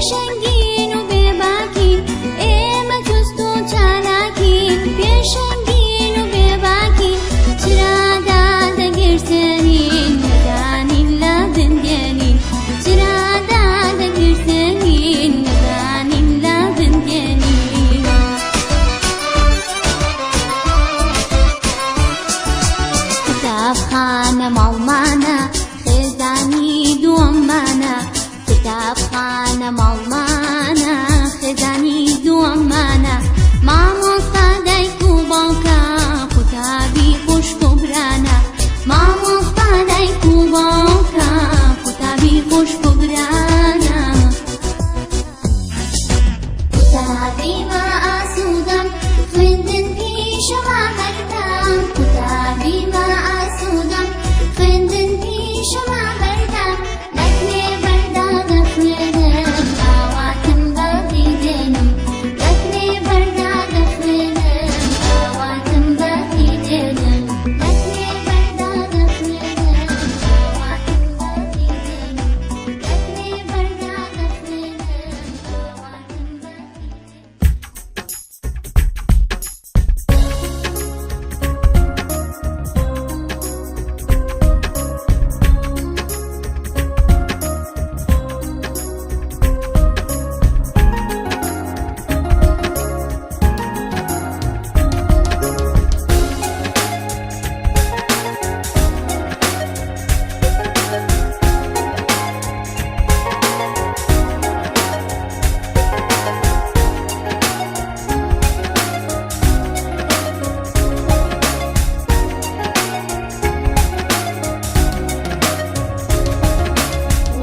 پێشەنگین و بێباکین ئێمە جوست و چالاکین پێشەنگین و بێباکین چرادا دەگرتێنین نەدانین لە بندێنین چرادا دەگرتێنین نەدانین لە بندێنین کتابخانە ماڵمانە خێزانی دووەممانە کتابخانە ماڵمانە خێزانی دووەممانە مامۆستا دایک و باوکە قوتابی خوشک و برانە مامۆستا دایک و باوکە قوتابی خوشک و برانە قوتابی ما ئاسوودەم خوێندن پیشەما بەردەم قوتابی ما ئاسوودەم خوێندن پیشەما بەردەم لەکوێ بەردا دەخوێنم ئاواتم بەدی دێنم لەکوێ بەردا دەخوێنم ئاواتم بەدی دێنم لەکوێ بەردا دەخوێنم ئاواتم بەدی دێنم لەکوێ بەردا دەخوێنم ئاواتم بەدی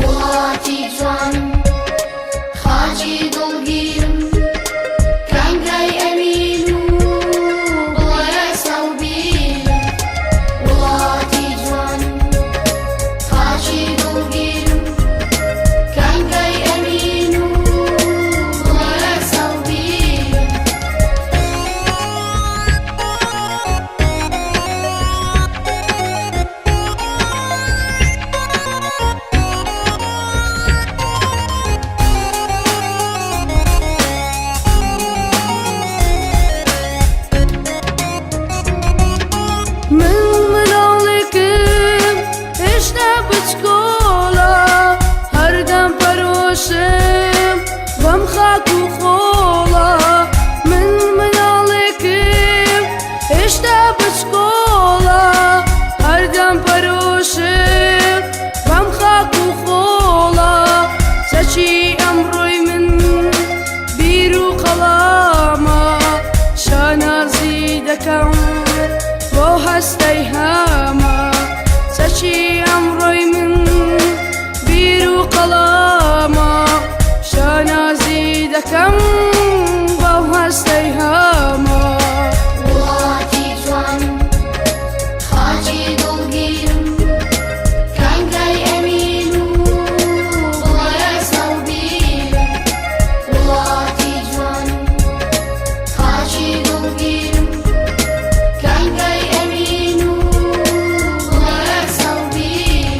وڵاتی جوانم خاچی دڵگیرم کانگای ئەمین و بڵێ سەوبیرم وڵاتی جوانم خاچی دڵگیرم کانگای ئەمین و بڵێ سەوبیرم من مناڵێکم هێشتا بچکۆڵە هەردەم پەرۆشم بەم خاک و خۆڵە من مناڵێکم هێشتا بچکۆڵە هەردەم پەرۆشم بەم خاک و خۆڵە چەچی ئەمڕۆی من بیر و قەڵامە شانازی دەکەم بۆ هەستەی هەمە چەچی ئەمڕۆی من بیر و قەڵامە شانازی دەکەم بۆ هەستەی هەمە وڵاتی جوانم خاچی دڵگیرم کانگای ئەمین و بڵێ سەوبیرم وڵاتی جوانم خاچی دڵگیرم کانگای ئەمین و بڵێ سەوبیرم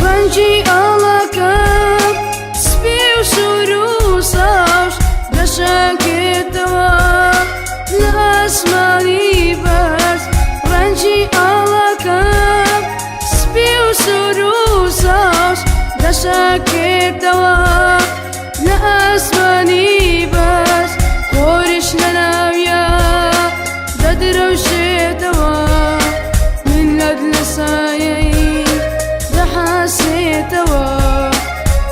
ڕەنجی ئاڵەکەم سپی و سوور و ساوش دەشەکێتەوە لە ئاسمانی بەرز ڕەنجی ئاڵەکەم سپی و سوور و ساوش دەشەکێتەوە لە ئاسمانی بەرز خۆریش لە ناویە دەدرەوشێتەوە منەت لە سایەی دەحاسێتەوە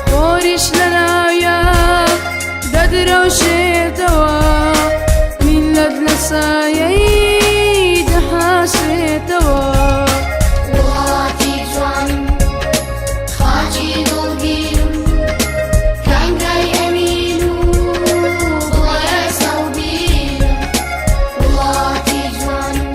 خۆریش لە ناویە دەدرەوشێتەوە منەت لە سایەی دەحاسێتەوە وڵاتی جوانم خاچی دڵگیرم کانگای ئەمین و بڵێ سەوبیرم وڵاتی جوانم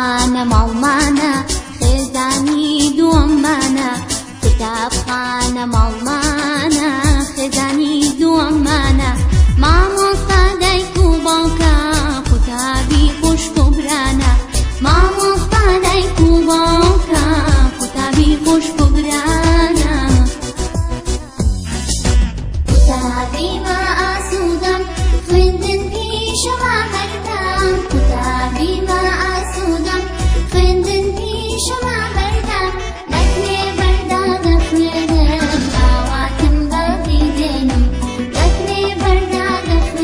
کتابخانە ماڵمانە خێزانی دووەممانە کتابخانە ماڵمانە خێزانی دووەممانە مامۆستا دایک و باوکە قوتابی خوشک و برانە مامۆستا دایک و باوکە قوتابی خوشک و برانە قوتابی بە ئاسوودەم خوێندن پیشەوە هەردەم قوتابی بە ئاسوودەم خوێندن پیشەوە هەردەم لەکرێ بەردا دەخوێنم ئاواتم بەڕی دێنم لەکرێ بەردا دەخوێنم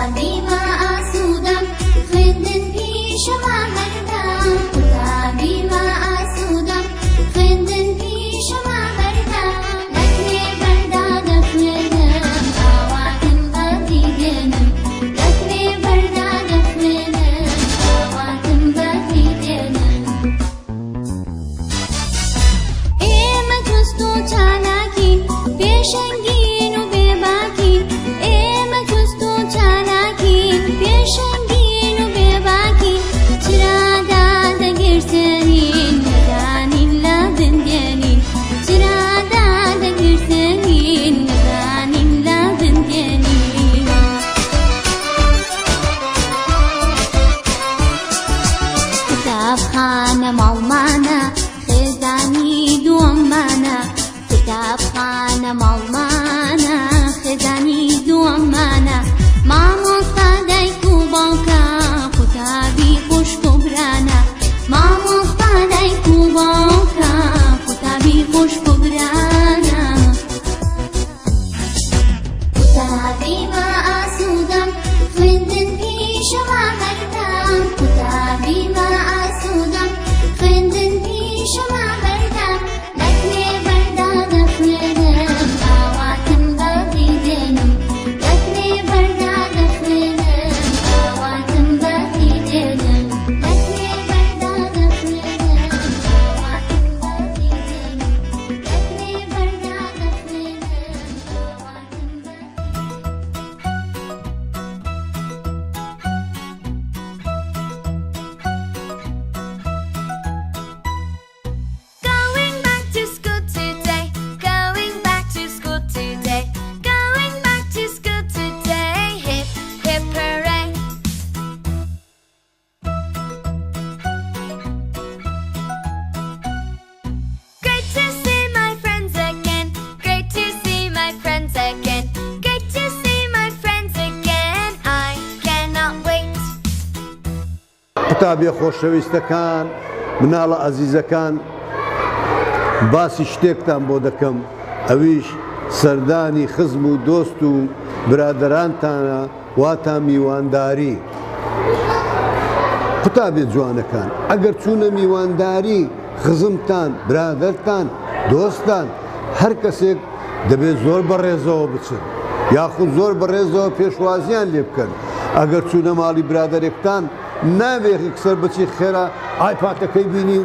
قوتابی ما آسودم خوێندن پیشەما هەردام قوتابی ما آسودم خوێندن پیشەما هەردام لەکرێ بەردا دەخوێنم ئاواتم بەفری دێنم لەکرێ بەردا دەخوێنم ئاواتم بەفری دێنم ئێمە جوست و چالاکین پێشەنگین و بێباکین ئێمە جوست و چالاکین پێشەنگین و بێباکین چرادا دەگرسێنین نەدانین لە بندێنین چرادا دەگرسێنین نەدانین لە بندێنین قوتابخانە ماڵمانە خێزانی دووەممانە قوتابخانە ماڵمانە خێزانی دووەممانە مامۆستا دایک و باوکە قوتابی خوشک و برانە مامۆستا دایک و باوکە قوتابی خوشک و برانە قوتابی ما ئاسوودەم خوێندن پیشەما هەردام قوتابی ما ئاسوودەم خوێندن پیشەما هەردام لەکرێ بەردا دەخوێنم ئاواتم بەفری دێنم لەکرێ بەردا دەخوێنم ئاواتم بەفری دێنم لەکرێ بەردا دەخوێنم ئاواتم بەفری دێنم لەکرێ بەردا دەخوێنم ئاواتم بەفری Going back to school today, going back to school today, going back to school today, hip, hip hooray. Great to see my friends again, great to see my friends again, great to see my friends again, I cannot wait. قوتابی خۆشەویستەکان مناڵە ئەزیزەکان باسی شتێکتان بۆ دەکەم ئەویش سەردانی خزم و دۆست و برادەرانتانە واتە میوانداری قوتابی جوانەکان ئەگەر چوونە میوانداری خزمتان برادەرتان دۆستان هەر کەسێک دەبێت زۆر بەڕێزەوە بچن یاخود زۆر بەڕێزەوە پێشوازیان لێ بکەن ئەگەر چوونە ماڵی برادەرێکتان نابێت کسەر بچی خێرا ئایپاتەکەی بینی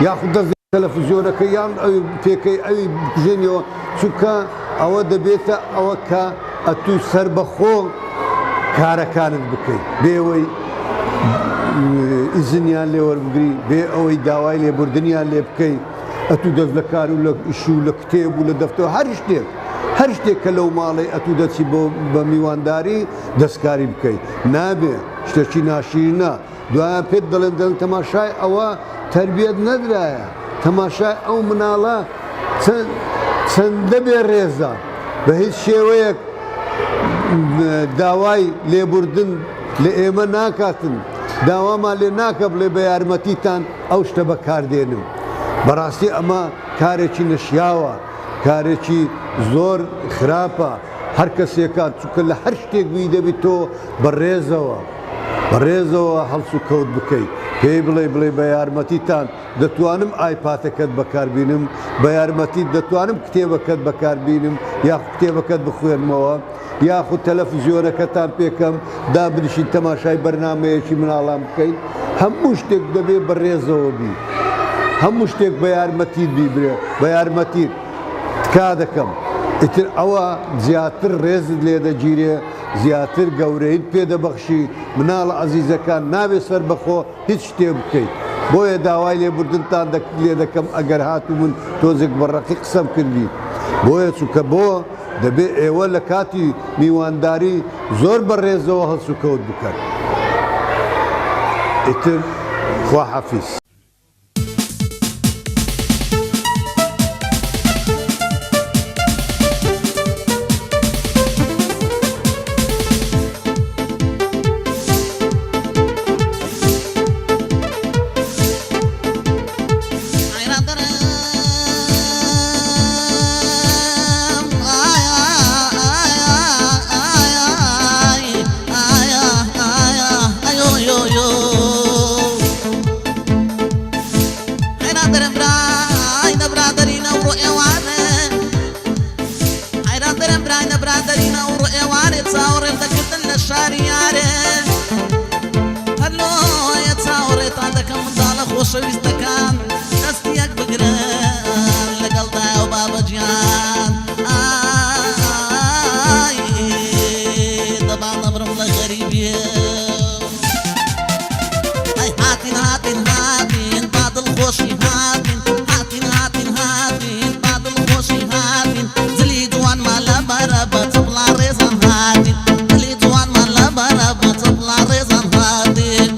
یاخود دەست تەلەڤیزیۆنەکەی یان ئەوی پێکەی ئەوی بژێنیەوە چونکە ئەوە دەبێتە ئەوە کە ئەتوو سەر بەخۆ کارەکانت بکەیت بێەوەی ئیزنیان لێ وەربگری بێ ئەوەی داوای لێبوردنیان لێ بکەیت ئەتوو دەست لە کار و لە ئیش و لە کتێب و لە دەفتەوە هەر شتێک کە لەو ماڵی ئەتوو دەچی بە میوانداری دەستکاری بکەیت نابێ شتێکی ناشیرنە دوایە پێت دەڵێن تەماشای ئەوە تەربیەت نەدرایە تەماشای ئەو مناڵە چەندە بێ ڕێزە بە هیچ شێوەیەک داوای لێبوردن لە ئێمە ناکاتن داوامان لێ ناکە بڵێ بە یارمەتیتان ئەو شتە بەکاردێنم بەڕاستی ئەمە کارێکی نەشیاوە کارێکی زۆر خراپە هەر کەسێکات چونکە لە هەر شتێک وی دەبیت تۆ بەڕێزەوە هەڵس و کەوت بکەیت پێی بڵێ بە یارمەتیتان دەتوانم ئایپاتەکەت بەکاربینم بە یارمەتیت دەتوانم کتێبەکەت بەکاربینم یاخود کتێبەکەت بخوێنمەوە یاخود تەلەڤیزیۆنەکەتان پێکەم دابنیشین تەماشای بەرنامەیەکی مناڵام بکەین هەموو شتێک دەبێت بەڕێزەوە بی هەموو شتێک بە یارمەتیت بیبرێ بە یارمەتیت تکا دەکەم ئیتر ئەوە زیاتر ڕێزت لێ دەگیرێ زیاتر گەورەیت پێدەبەخشی مناڵە ئەزیزەکان نابێت سەر بەخۆ هیچ شتێ بکەیت بۆیە داوای لێبوردنتان لێ دەکەم ئەگەر هاتوو من تۆزێک بەڕەقی قسەم کردی بۆیە چونکە بۆ دەبێت ئێوە لە کاتی میوانداری زۆر بەڕێزەوە هەڵس و کەوت بکەن ئیتر خواحافیز خۆشەویستەکان دەستیەک بگرن لەگەڵ دایە و بابەجیان ئای دەبا نەبرم لە غەریبیە ئەی هاتین هاتین هاتین با دڵخۆشی هاتین هاتین هاتین هاتین با دڵخۆشی هاتین دلی جوانمان لەبەرە بە چەپڵا ڕێزان هاتین دلی جوانمان لەبەرە بە چەپڵا ڕێزان هاتین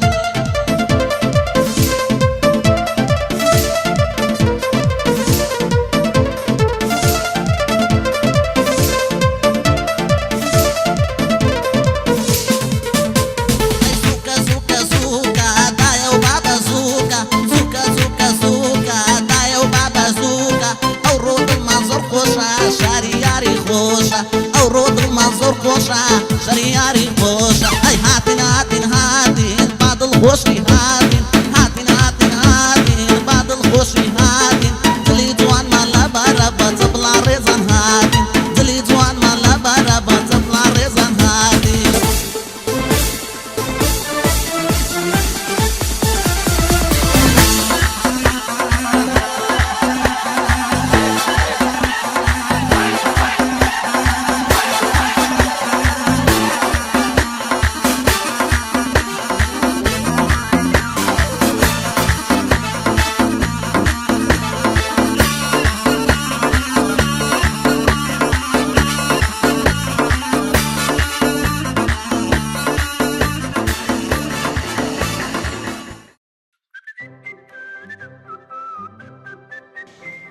شرياري خوشة هاي هاتين هاتين هاتين بعد الخوشي هاتين هاتين هاتين هاتين بعد الخوشي هاتين دلي جوان ما لبارا بطبلا ريزان هاتين دلي جوان ما لبارا بطبلا ريزان هاتين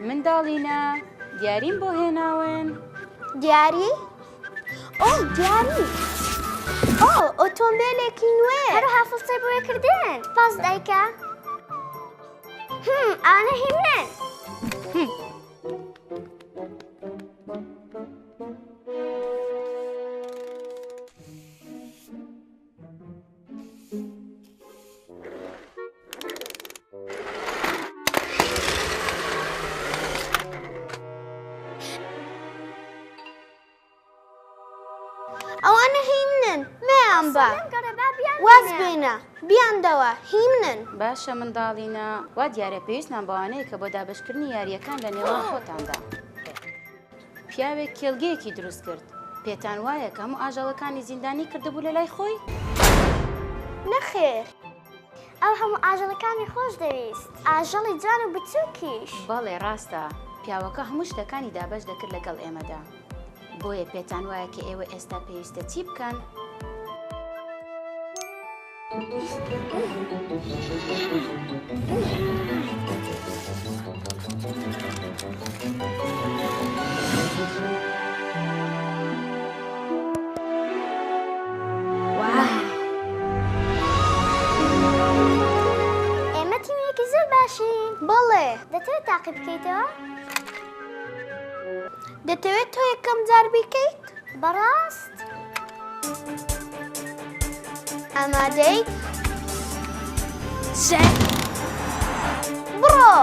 منداڵینە دیاریم بۆ هێناون دیاری؟ ئۆ دیاری! ئۆ ئۆتۆمبیلێکی نوێ هەروها فڵسەی بۆیە کردن پاس دایکە ئانە هیمنن ئەوانە هیمنن مەیان بە واز بێنە بیاندەوە هیمنن باشە منداڵینە وا دیارە پێویستمان بەوانەیە کە بۆ دابشکردنی یاریەکان لە نێوان خۆتاندا پیاوێک کێڵگەیەکی دروست کرد پێتان وایە کە هەموو ئاژەڵەکانی زیندانی کردبوو لە لای خۆی نەخێر ئەو هەموو ئاژەڵەکانی خۆش دەویست ئاژەڵی جوان و بچووکیش بەڵێ ڕاستە پیاوەکە هەموو شتەکانی دابەش دەکرد لەگەڵ ئێمەدا بۆیە پێتان وایە کە ئێوە ئێستا پێویستە چی بکەن؟ ئێمە تیمێکی زۆر باشین بەڵێ دەتەوێت تاقی بکەیتەوە؟ دەتەوێت تۆ یەکەم جار بیکەیت؟ بەڕاست؟ ئامادەیت؟ بڕۆ!